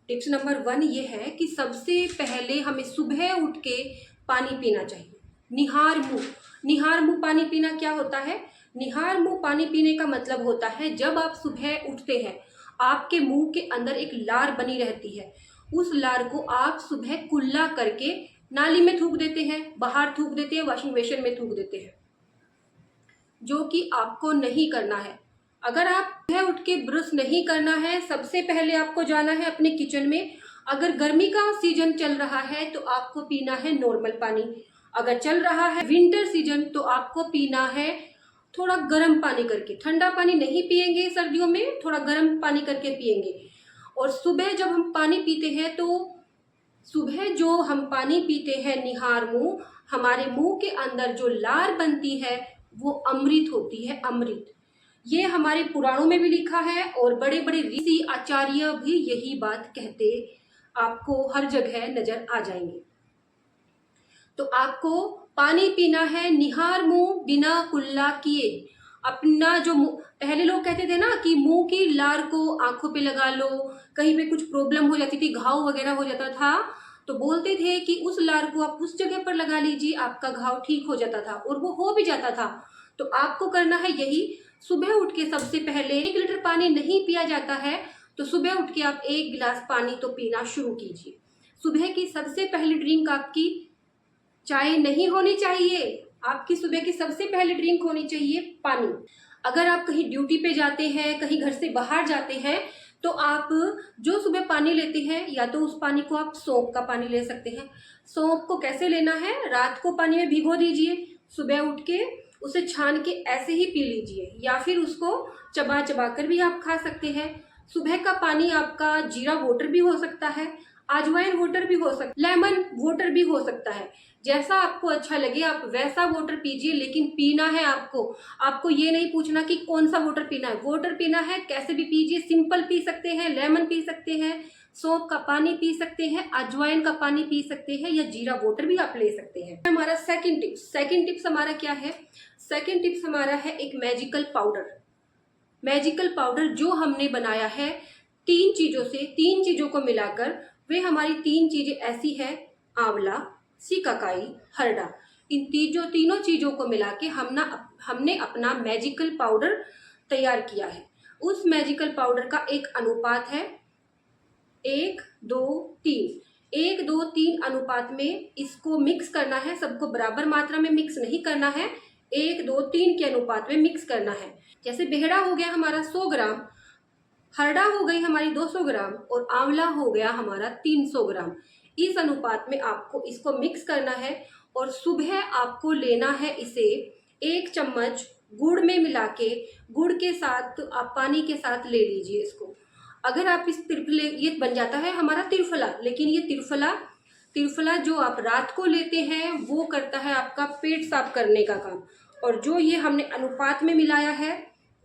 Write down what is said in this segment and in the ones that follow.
Tips number 1 ये है कि सबसे पहले हमें सुबह उठ के पानी पीना चाहिए। निहार मुंह। निहार मुंह पानी पीना क्या होता है? निहार मुंह पानी पीने का मतलब होता है जब आप सुबह उठते हैं आपके मुंह के अंदर एक लार बनी रहती है। उस लार को आप सुबह कुल्ला करके नाली में थूक देते हैं, बाहर थूक देते हैं, वॉशिंग मशीन में थूक देते हैं, जो कि आपको नहीं करना है। अगर आप सुबह उठ के ब्रश नहीं करना है, सबसे पहले आपको जाना है अपने किचन में। अगर गर्मी का सीजन चल रहा है तो आपको पीना है नॉर्मल पानी। अगर चल रहा है विंटर सीजन तो आपको पीना है थोड़ा गर्म पानी करके। ठंडा पानी नहीं पिएंगे सर्दियों में, थोड़ा गर्म पानी करके पिएंगे। और सुबह जब हम पानी पीते हैं तो सुबह जो हम पानी पीते हैं निहार मुंह, हमारे मुंह के अंदर जो लार बनती है वो अमृत होती है, अमृत। ये हमारे पुराणों में भी लिखा है और बड़े बड़े ऋषि आचार्य भी यही बात कहते आपको हर जगह नजर आ जाएंगे। तो आपको पानी पीना है निहार मुंह, बिना कुल्ला किए। अपना जो मुंह, पहले लोग कहते थे ना कि मुंह की लार को आंखों पे लगा लो, कहीं पे कुछ प्रॉब्लम हो जाती थी, घाव वगैरह हो जाता था, तो बोलते थे कि उस लार को आप उस जगह पर लगा लीजिए, आपका घाव ठीक हो जाता था, और वो हो भी जाता था। तो आपको करना है यही। सुबह उठ के सबसे पहले 1 लीटर पानी नहीं पिया जाता है तो सुबह उठ के आप 1 गिलास पानी तो पीना शुरू कीजिए। सुबह की सबसे पहली ड्रिंक आपकी चाय नहीं होनी चाहिए, आपकी सुबह की सबसे पहली ड्रिंक होनी चाहिए पानी। अगर आप कहीं ड्यूटी पे जाते हैं, कहीं घर से बाहर जाते हैं, तो आप जो सुबह पानी लेते हैं या तो उस पानी को आप सौंफ का पानी ले सकते हैं। सौंफ को कैसे लेना है? रात को पानी में भिगो दीजिए, सुबह उठ के उसे छान के ऐसे ही पी लीजिए, या फिर उसको चबा चबा कर भी आप खा सकते हैं। सुबह का पानी आपका जीरा वाटर भी हो सकता है, अजवाइन वाटर भी हो सकता है, लेमन वाटर भी हो सकता है। जैसा आपको अच्छा लगे आप वैसा वाटर पीजिए, लेकिन पीना है आपको। आपको ये नहीं पूछना कि कौन सा वाटर पीना है। वाटर पीना है कैसे भी पीजिए, सिंपल पी सकते हैं, लेमन पी सकते हैं, सौंफ का पानी पी सकते हैं, अजवाइन का पानी पी सकते हैं, या जीरा वाटर भी आप ले सकते हैं। हमारा सेकंड टिप्स हमारा क्या है? सेकंड टिप्स हमारा है एक मैजिकल पाउडर। मैजिकल पाउडर जो हमने बनाया है 3 चीजों से, 3 चीजों को मिलाकर। वे हमारी 3 चीजें ऐसी है: आंवला, सिकाकाई, हरड़ा। इन तीनों चीजों को मिला के हमने अपना मैजिकल पाउडर तैयार किया है। उस मैजिकल पाउडर का एक अनुपात है 1, 2, 3। 1, 2, 3 अनुपात में इसको मिक्स करना है। सबको बराबर मात्रा में मिक्स नहीं करना है, 1, 2, 3 के अनुपात में मिक्स करना है। जैसे बेहड़ा हो गया हमारा 100 ग्राम, हरड़ा हो गई हमारी 200 ग्राम, और आंवला हो गया हमारा 300 ग्राम। इस अनुपात में आपको इसको मिक्स करना है। और सुबह आपको लेना है इसे 1 चम्मच गुड़ में मिला के, गुड़ के साथ आप पानी के साथ ले लीजिए इसको। अगर आप इस त्रिफले, ये बन जाता है हमारा त्रिफला, लेकिन ये त्रिफला जो आप रात को लेते हैं वो करता है आपका पेट साफ करने का काम। और जो ये हमने अनुपात में मिलाया है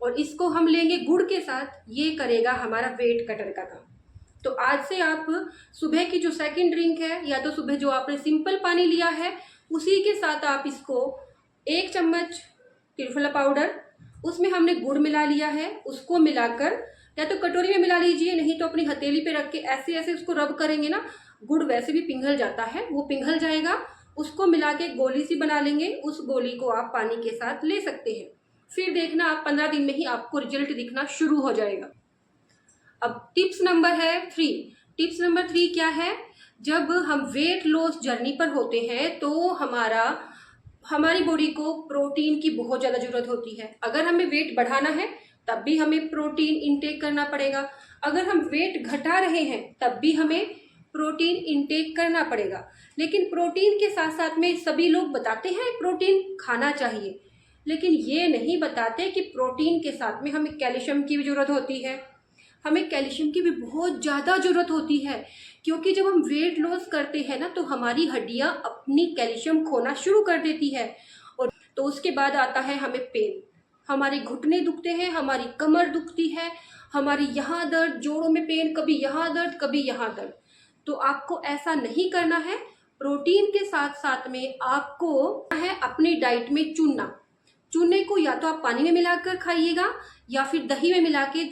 और इसको हम लेंगे गुड़ के साथ, ये करेगा हमारा वेट कटर का काम। तो आज से आप सुबह की जो सेकंड ड्रिंक है, या तो सुबह जो आपने सिंपल पानी लिया है उसी के साथ आप इसको 1 चम्मच त्रिफला पाउडर, उसमें हमने गुड़ मिला लिया है, उसको मिलाकर या तो कटोरी में मिला लीजिए, नहीं तो अपनी हथेली पे रख के ऐसे ऐसे उसको रब करेंगे ना, गुड़ वैसे भी पिघल जाता है, वो पिघल जाएगा। उसको मिला के गोली सी बना लेंगे, उस गोली को आप पानी के साथ ले सकते हैं। फिर देखना आप 15 दिन में ही आपको रिजल्ट दिखना शुरू हो जाएगा। अब टिप्स नंबर है 3। टिप्स नंबर 3 क्या है? जब हम वेट लॉस जर्नी पर होते हैं तो हमारी बॉडी को प्रोटीन की बहुत ज़्यादा जरूरत होती है। अगर हमें वेट बढ़ाना है तब भी हमें प्रोटीन इंटेक करना पड़ेगा, अगर हम वेट घटा रहे हैं तब भी हमें प्रोटीन इंटेक करना पड़ेगा। लेकिन प्रोटीन के साथ साथ में सभी लोग बताते हैं प्रोटीन खाना चाहिए, लेकिन ये नहीं बताते कि प्रोटीन के साथ में हमें कैल्शियम की भी जरूरत होती है। हमें कैल्शियम की भी बहुत ज़्यादा जरूरत होती है, क्योंकि जब हम वेट लॉस करते हैं ना तो हमारी हड्डियां अपनी कैल्शियम खोना शुरू कर देती है। और तो उसके बाद आता है हमें पेन। हमारे घुटने दुखते हैं, हमारी कमर दुखती है, हमारी यहाँ दर्द, जोड़ों में पेन, कभी यहाँ दर्द कभी यहाँ दर्द। तो आपको ऐसा नहीं करना है। प्रोटीन के साथ साथ में आपको है अपनी डाइट में चूने को या तो आप पानी में मिलाकर खाइएगा, या फिर दही में मिला के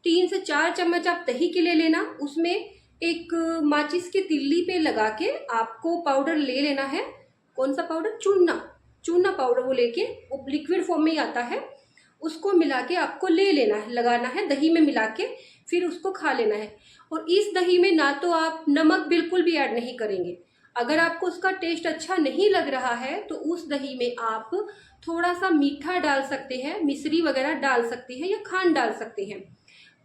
3 से 4 चम्मच आप दही के ले लेना, उसमें एक माचिस के तिल्ली पे लगा के आपको पाउडर ले लेना है। कौन सा पाउडर? चूना। चूना पाउडर वो लेके, वो लिक्विड फॉर्म में ही आता है, उसको मिला के आपको ले लेना है, लगाना है दही में मिला के, फिर उसको खा लेना है। और इस दही में ना तो आप नमक बिल्कुल भी ऐड नहीं करेंगे। अगर आपको उसका टेस्ट अच्छा नहीं लग रहा है तो उस दही में आप थोड़ा सा मीठा डाल सकते हैं, मिश्री वगैरह डाल सकते हैं या खांड डाल सकते हैं।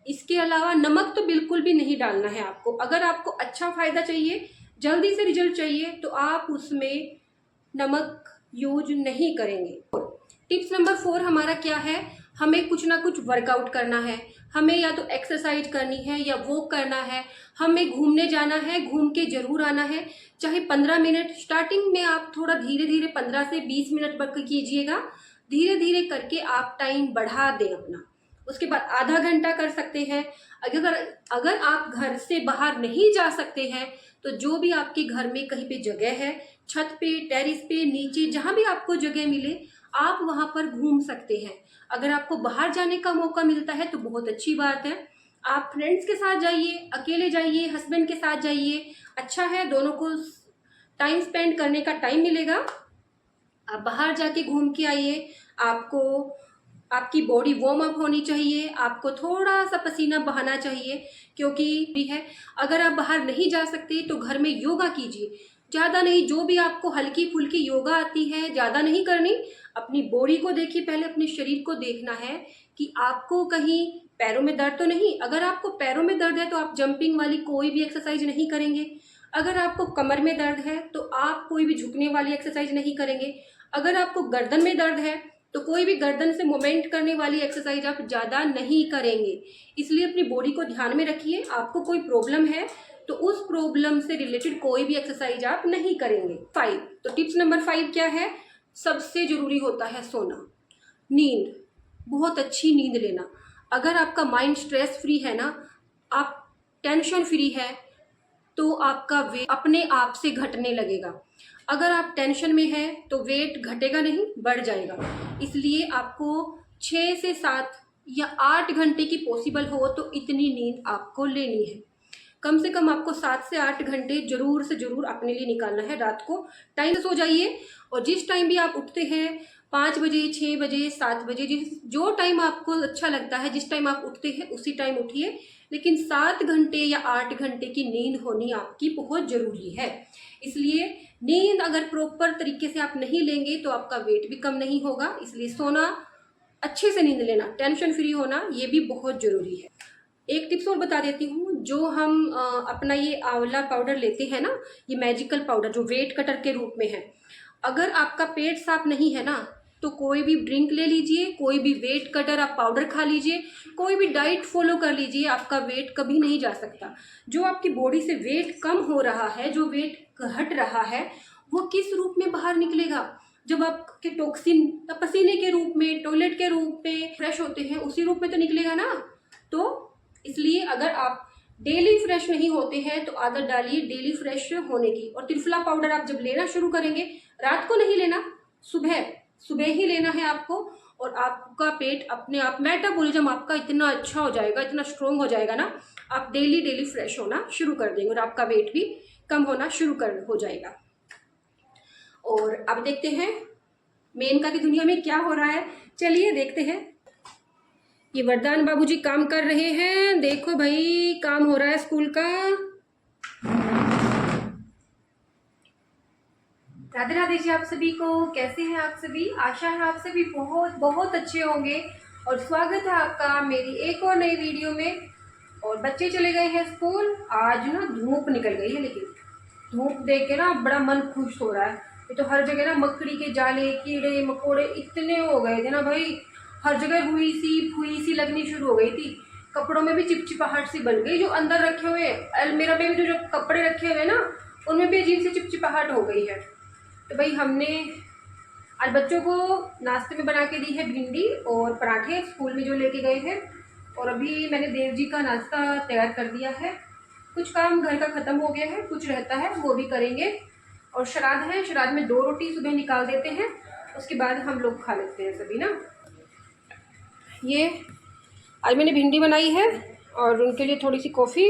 इसके अलावा नमक तो बिल्कुल भी नहीं डालना है आपको। अगर आपको अच्छा फायदा चाहिए, जल्दी से रिजल्ट चाहिए, तो आप उसमें नमक यूज नहीं करेंगे। टिप्स नंबर 4 हमारा क्या है? हमें कुछ ना कुछ वर्कआउट करना है। हमें या तो एक्सरसाइज करनी है या वॉक करना है, हमें घूमने जाना है, घूम के जरूर आना है। चाहे 15 मिनट, स्टार्टिंग में आप थोड़ा धीरे धीरे 15 से 20 मिनट तक कीजिएगा, धीरे धीरे करके आप टाइम बढ़ा दें अपना। उसके बाद आधा घंटा कर सकते हैं। अगर आप घर से बाहर नहीं जा सकते हैं तो जो भी आपके घर में कहीं पे जगह है, छत पे, टेरिस पे, नीचे, जहाँ भी आपको जगह मिले, आप वहाँ पर घूम सकते हैं। अगर आपको बाहर जाने का मौका मिलता है तो बहुत अच्छी बात है। आप फ्रेंड्स के साथ जाइए, अकेले जाइए, हस्बैंड के साथ जाइए, अच्छा है, दोनों को टाइम स्पेंड करने का टाइम मिलेगा। आप बाहर जाके घूम के आइए। आपको आपकी बॉडी वार्म अप होनी चाहिए, आपको थोड़ा सा पसीना बहाना चाहिए, क्योंकि भी है। अगर आप बाहर नहीं जा सकते तो घर में योगा कीजिए, ज़्यादा नहीं, जो भी आपको हल्की फुल्की योगा आती है, ज़्यादा नहीं करनी। अपनी बॉडी को देखिए, पहले अपने शरीर को देखना है कि आपको कहीं पैरों में दर्द तो नहीं। अगर आपको पैरों में दर्द है तो आप जंपिंग वाली कोई भी एक्सरसाइज नहीं करेंगे। अगर आपको कमर में दर्द है तो आप कोई भी झुकने वाली एक्सरसाइज नहीं करेंगे। अगर आपको गर्दन में दर्द है तो कोई भी गर्दन से मूवमेंट करने वाली एक्सरसाइज आप ज़्यादा नहीं करेंगे। इसलिए अपनी बॉडी को ध्यान में रखिए। आपको कोई प्रॉब्लम है तो उस प्रॉब्लम से रिलेटेड कोई भी एक्सरसाइज आप नहीं करेंगे। 5, तो टिप्स नंबर 5 क्या है? सबसे जरूरी होता है सोना, नींद, बहुत अच्छी नींद लेना। अगर आपका माइंड स्ट्रेस फ्री है ना, आप टेंशन फ्री है, तो आपका वेट अपने आप से घटने लगेगा। अगर आप टेंशन में हैं तो वेट घटेगा नहीं, बढ़ जाएगा। इसलिए आपको 6 से 7 या 8 घंटे की पॉसिबल हो तो इतनी नींद आपको लेनी है। कम से कम आपको 7 से 8 घंटे जरूर से जरूर अपने लिए निकालना है। रात को टाइम से सो जाइए, और जिस टाइम भी आप उठते हैं, 5 बजे, 6 बजे, 7 बजे, जो टाइम आपको अच्छा लगता है, जिस टाइम आप उठते हैं उसी टाइम उठिए, लेकिन 7 घंटे या 8 घंटे की नींद होनी आपकी बहुत ज़रूरी है। इसलिए नींद अगर प्रॉपर तरीके से आप नहीं लेंगे तो आपका वेट भी कम नहीं होगा। इसलिए सोना, अच्छे से नींद लेना, टेंशन फ्री होना, ये भी बहुत ज़रूरी है। एक टिप्स और बता देती हूँ। जो हम अपना ये आंवला पाउडर लेते हैं ना, ये मैजिकल पाउडर जो वेट कटर के रूप में है, अगर आपका पेट साफ नहीं है ना तो कोई भी ड्रिंक ले लीजिए, कोई भी वेट कटर आप पाउडर खा लीजिए, कोई भी डाइट फॉलो कर लीजिए, आपका वेट कभी नहीं जा सकता। जो आपकी बॉडी से वेट कम हो रहा है, जो वेट घट रहा है, वो किस रूप में बाहर निकलेगा? जब आपके टॉक्सिन पसीने के रूप में, टॉयलेट के रूप में फ्रेश होते हैं, उसी रूप में तो निकलेगा ना। तो इसलिए अगर आप डेली फ्रेश नहीं होते हैं तो आदत डालिए डेली फ्रेश होने की। और त्रिफला पाउडर आप जब लेना शुरू करेंगे, रात को नहीं लेना, सुबह सुबह ही लेना है आपको, और आपका पेट अपने आप, मेटाबॉलिज्म आपका इतना अच्छा हो जाएगा, इतना स्ट्रोंग हो जाएगा ना, आप डेली डेली फ्रेश होना शुरू कर देंगे और आपका वेट भी कम होना शुरू हो जाएगा। और अब देखते हैं मेनका की दुनिया में क्या हो रहा है। चलिए देखते हैं। ये वरदान बाबूजी काम कर रहे हैं, देखो भाई काम हो रहा है स्कूल का। राधे राधे जी आप सभी को, कैसे हैं आप सभी? आशा है आप सभी बहुत बहुत अच्छे होंगे, और स्वागत है आपका मेरी एक और नई वीडियो में। और बच्चे चले गए हैं स्कूल। आज ना धूप निकल गई है, लेकिन धूप देख के ना बड़ा मन खुश हो रहा है। ये तो हर जगह ना मकड़ी के जाले, कीड़े मकोड़े इतने हो गए थे ना भाई, हर जगह हुई सी लगनी शुरू हो गई थी। कपड़ों में भी चिपचिपाहट सी बन गई, जो अंदर रखे हुए अलमीरा में भी जो कपड़े रखे हुए ना, उनमें भी अजीब सी चिपचिपाहट हो गई है। तो भाई हमने आज बच्चों को नाश्ते में बना के दी है भिंडी और पराठे, स्कूल में जो लेके गए हैं। और अभी मैंने देव जी का नाश्ता तैयार कर दिया है। कुछ काम घर का ख़त्म हो गया है, कुछ रहता है वो भी करेंगे। और श्राद्ध है, श्राद्ध में 2 रोटी सुबह निकाल देते हैं, उसके बाद हम लोग खा लेते हैं सभी ना। ये आज मैंने भिंडी बनाई है और उनके लिए थोड़ी सी कॉफ़ी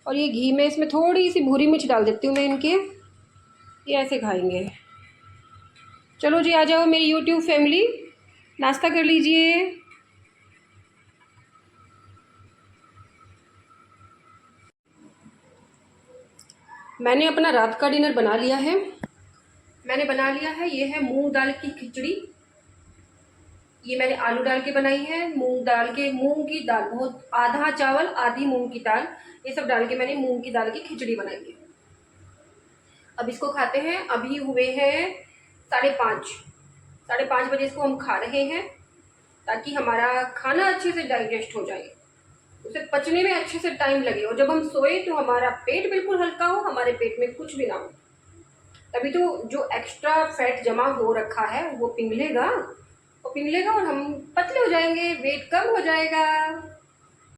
और ये घी में इसमें थोड़ी सी भूरी मिर्च डाल देती हूँ मैं इनके, ये ऐसे खाएंगे। चलो जी, आ जाओ मेरी यूट्यूब फैमिली, नाश्ता कर लीजिए। मैंने अपना रात का डिनर बना लिया है। मैंने बना लिया है, ये है मूंग दाल की खिचड़ी। ये मैंने आलू डाल के बनाई है, मूंग की दाल, बहुत आधा चावल आधी मूंग की दाल, ये सब डाल के मैंने मूंग की दाल की खिचड़ी बनाई है। अब इसको खाते हैं। अभी हुए हैं 5:30, 5:30 बजे इसको हम खा रहे हैं, ताकि हमारा खाना अच्छे से डाइजेस्ट हो जाए, उसे पचने में अच्छे से टाइम लगे, और जब हम सोए तो हमारा पेट बिल्कुल हल्का हो, हमारे पेट में कुछ भी ना हो। तभी तो जो एक्स्ट्रा फैट जमा हो रखा है वो पिघलेगा और हम पतले हो जाएंगे, वेट कम हो जाएगा।